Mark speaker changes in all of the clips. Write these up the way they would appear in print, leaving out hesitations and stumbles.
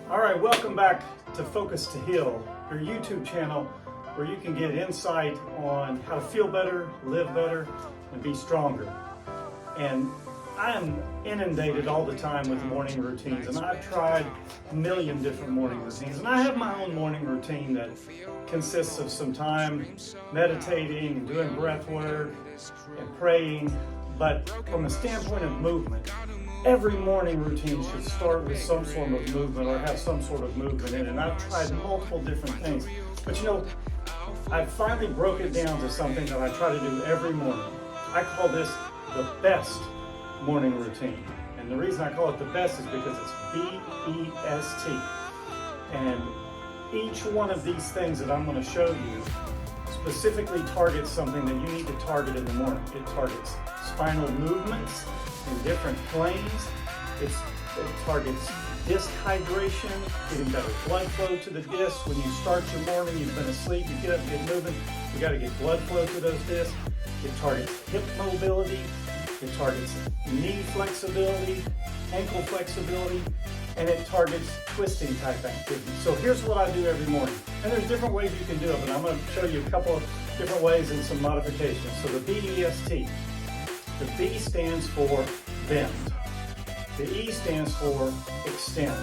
Speaker 1: All right, welcome back to Focus to Heal, your YouTube channel where you can get insight on how to feel better, live better, and be stronger. And I am inundated all the time with morning routines, and I've tried a million different morning routines. And I have my own morning routine that consists of some time meditating and doing breath work and praying. But from a standpoint of movement, every morning routine should start with some form of movement or have some sort of movement in it. And I've tried multiple different things. But you know, I finally broke it down to something that I try to do every morning. I call this the best morning routine. And the reason I call it the best is because it's B.E.S.T. And each one of these things that I'm going to show you specifically targets something that you need to target in the morning. It targets spinal movements in different planes. It targets disc hydration, getting better blood flow to the discs. When you start your morning, you've been asleep, you get up, get moving, you got to get blood flow to those discs. It targets hip mobility. It targets knee flexibility, ankle flexibility, and it targets twisting type activity. So here's what I do every morning. And there's different ways you can do it, but I'm going to show you a couple of different ways and some modifications. So the B.E.S.T. The B stands for bend. The E stands for extend.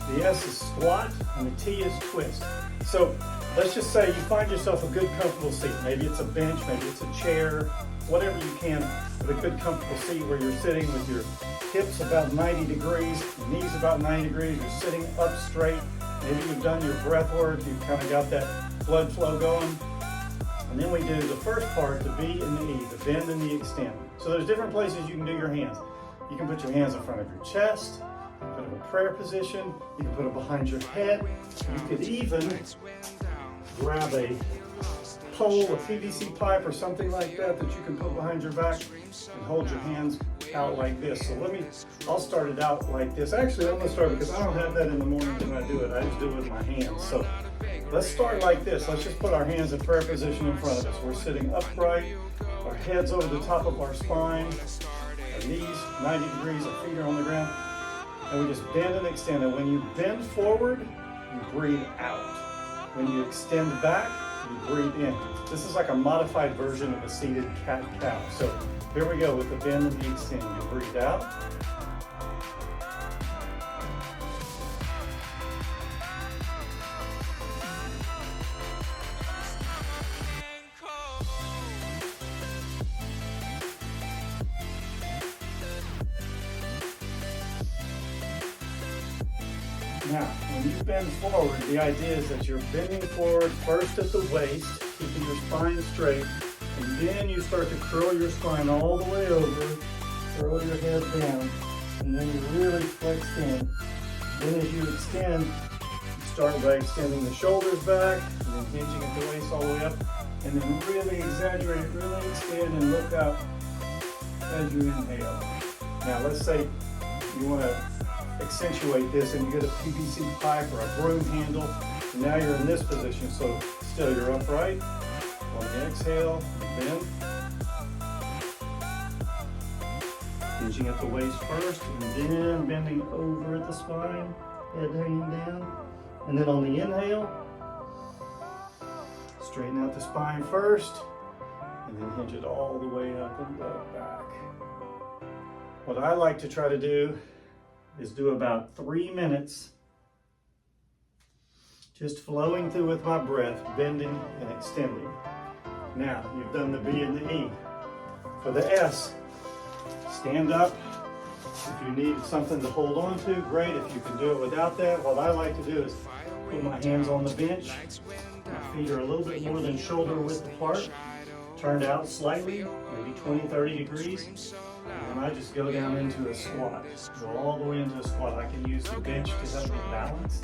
Speaker 1: The S is squat, and the T is twist. So let's just say you find yourself a good comfortable seat. Maybe it's a bench, maybe it's a chair, whatever you can with a good comfortable seat where you're sitting with your hips about 90 degrees, your knees about 90 degrees, you're sitting up straight. Maybe you've done your breath work, you've kind of got that blood flow going. And then we do the first part, the B and the E, the bend and the extend. So there's different places you can do your hands. You can put your hands in front of your chest, put them in prayer position, you can put them behind your head. You could even grab a pole, a PVC pipe or something like that that you can put behind your back and hold your hands out like this. So I'll start it out like this. Actually, I'm going to start because I don't have that in the morning when I do it. I just do it with my hands. So let's start like this. Let's just put our hands in prayer position in front of us. We're sitting upright, our heads over the top of our spine, our knees 90 degrees, our feet are on the ground, and we just bend and extend. And when you bend forward, you breathe out. When you extend back, you breathe in. This is like a modified version of a seated cat-cow. So here we go with the bend and the extend. You breathe out. Now, when you bend forward, the idea is that you're bending forward first at the waist, keeping your spine straight, and then you start to curl your spine all the way over, curl your head down, and then you really flex in. Then as you extend, you start by extending the shoulders back, and then hinging at the waist all the way up, and then really exaggerate, really extend and look up as you inhale. Now let's say you want to accentuate this and you get a PVC pipe or a broom handle, and now you're in this position. So still you're upright. On the exhale, you bend. Hinging at the waist first, and then bending over at the spine, head hanging down. And then on the inhale, straighten out the spine first, and then hinge it all the way up and back. What I like to try to do is do about 3 minutes just flowing through with my breath, bending and extending. Now, you've done the B and the E. For the S, stand up. If you need something to hold on to, great. If you can do it without that, what I like to do is put my hands on the bench. My feet are a little bit more than shoulder width apart, turned out slightly, maybe 20, 30 degrees. And I just go down into a squat. Go all the way into a squat. I can use the bench to help me balance.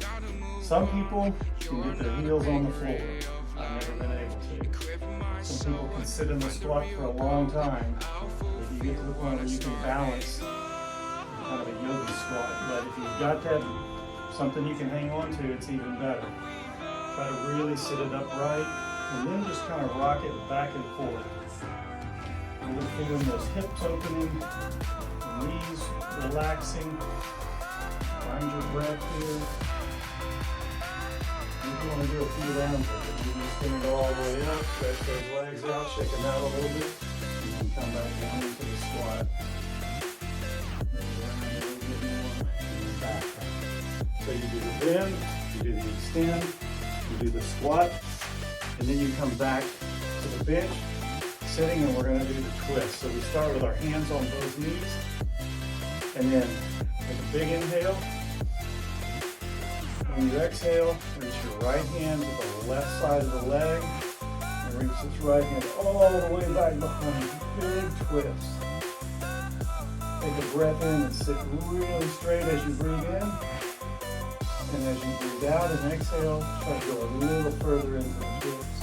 Speaker 1: Some people can get their heels on the floor. I've never been able to. Some people can sit in the squat for a long time. If you get to the point where you can balance, kind of a yogi squat. But if you've got that, something you can hang on to, it's even better. Try to really sit it upright, and then just kind of rock it back and forth. You're feeling those hips opening, the knees relaxing. Find your breath here. you want to do a few rounds of it. You can spin it all the way up, stretch those legs out, shake them out a little bit, and then come back down into the squat. So you do the bend, you do the extend, you do the squat, and then you come back to the bench, sitting, and we're going to do the twist. So we start with our hands on both knees, and then take a big inhale. When you exhale, reach your right hand to the left side of the leg, and reach this right hand all the way back behind. Big twist. Take a breath in and sit really straight as you breathe in. And as you breathe out and exhale, try to go a little further into the twist.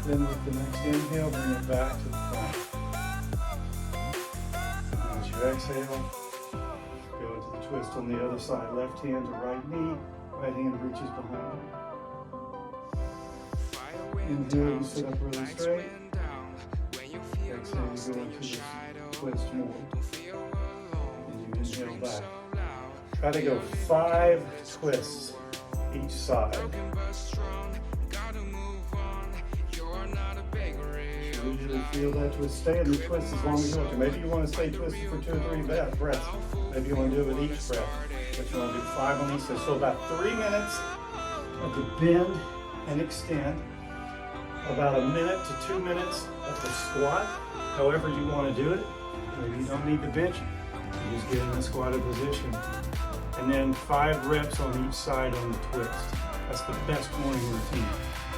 Speaker 1: Then with the next inhale, bring it back to the front. And as you exhale, go into the twist on the other side. Left hand to right knee, right hand reaches behind you. Inhale, you sit up really straight. Exhale, you go into this twist more. And you inhale back. Try to go 5 twists each side. You usually feel that twist. Stay in the twist as long as you want to. Maybe you want to stay twisted for 2 or 3 breaths. Maybe you want to do it with each breath. But you want to do 5 on each side. So about 3 minutes of the bend and extend. About 1 minute to 2 minutes of the squat. However you want to do it. Maybe you don't need the bench. You just get in the squatted position. And then 5 reps on each side on the twist. That's the best morning routine.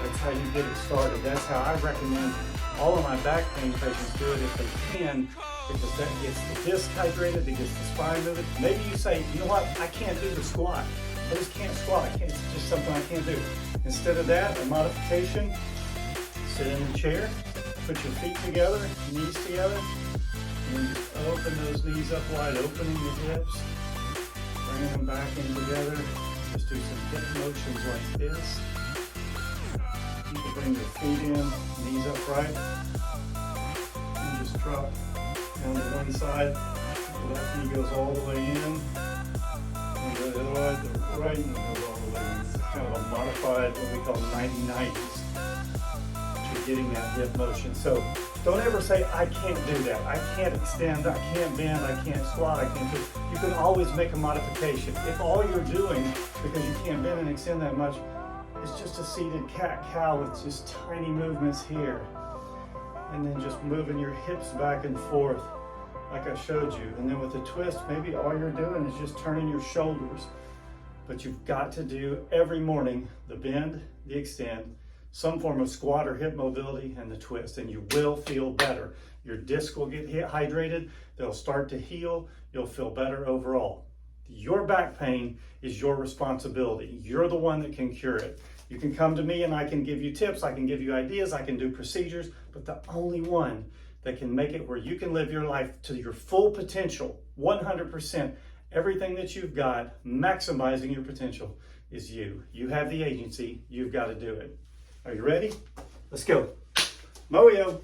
Speaker 1: That's how you get it started. That's how I recommend all of my back pain patients do it if they can, because that gets the disc hydrated, it gets the spine moving. Maybe you say, you know what, I can't do the squat. I just can't squat. It's just something I can't do. Instead of that, a modification, sit in the chair, put your feet together, knees together, and open those knees up wide, opening the hips. Bring them back in together. Just do some hip motions like this. You can bring your feet in, knees upright, and just drop down to one side. The left knee goes all the way in, and the right knee goes all the way in. It's kind of a modified, what we call 90-90s. You're getting that hip motion. So don't ever say, I can't do that. I can't extend, I can't bend, I can't squat, I can't do. You can always make a modification. If all you're doing, because you can't bend and extend that much, is just a seated cat-cow with just tiny movements here. And then just moving your hips back and forth like I showed you. And then with the twist, maybe all you're doing is just turning your shoulders. But you've got to do every morning the bend, the extend, some form of squat or hip mobility, and the twist, and you will feel better. Your disc will get hydrated, they'll start to heal, you'll feel better overall. Your back pain is your responsibility. You're the one that can cure it. You can come to me and I can give you tips, I can give you ideas, I can do procedures, but the only one that can make it where you can live your life to your full potential, 100%, everything that you've got, maximizing your potential, is you. You have the agency, you've got to do it. Are you ready? Let's go. Moyo.